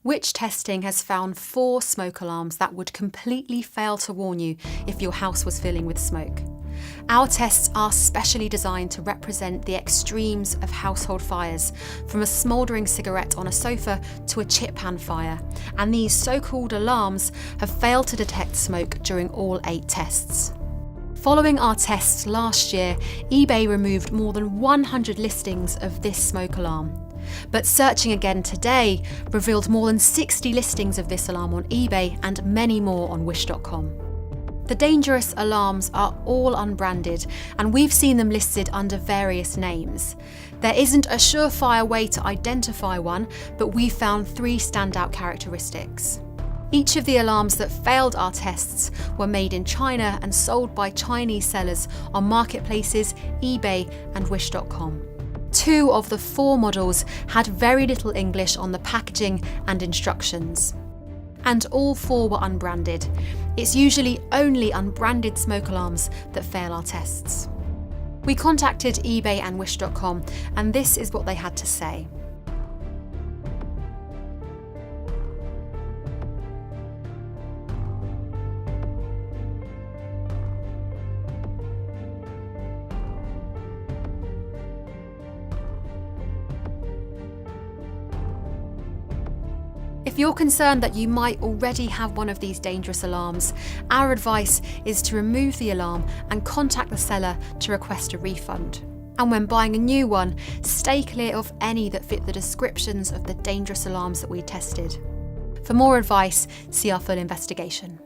Witch testing has found 4 smoke alarms that would completely fail to warn you if your house was filling with smoke. Our tests are specially designed to represent the extremes of household fires, from a smouldering cigarette on a sofa to a chip pan fire, and these so-called alarms have failed to detect smoke during all 8 tests. Following our tests last year, eBay removed more than 100 listings of this smoke alarm. But searching again today revealed more than 60 listings of this alarm on eBay and many more on wish.com. The dangerous alarms are all unbranded, and we've seen them listed under various names. There isn't a surefire way to identify one, but we found 3 standout characteristics. Each of the alarms that failed our tests were made in China and sold by Chinese sellers on marketplaces, eBay and wish.com. 2 of the 4 models had very little English on the packaging and instructions. And all 4 were unbranded. It's usually only unbranded smoke alarms that fail our tests. We contacted eBay and wish.com, and this is what they had to say. If you're concerned that you might already have one of these dangerous alarms, our advice is to remove the alarm and contact the seller to request a refund. And when buying a new one, stay clear of any that fit the descriptions of the dangerous alarms that we tested. For more advice, see our full investigation.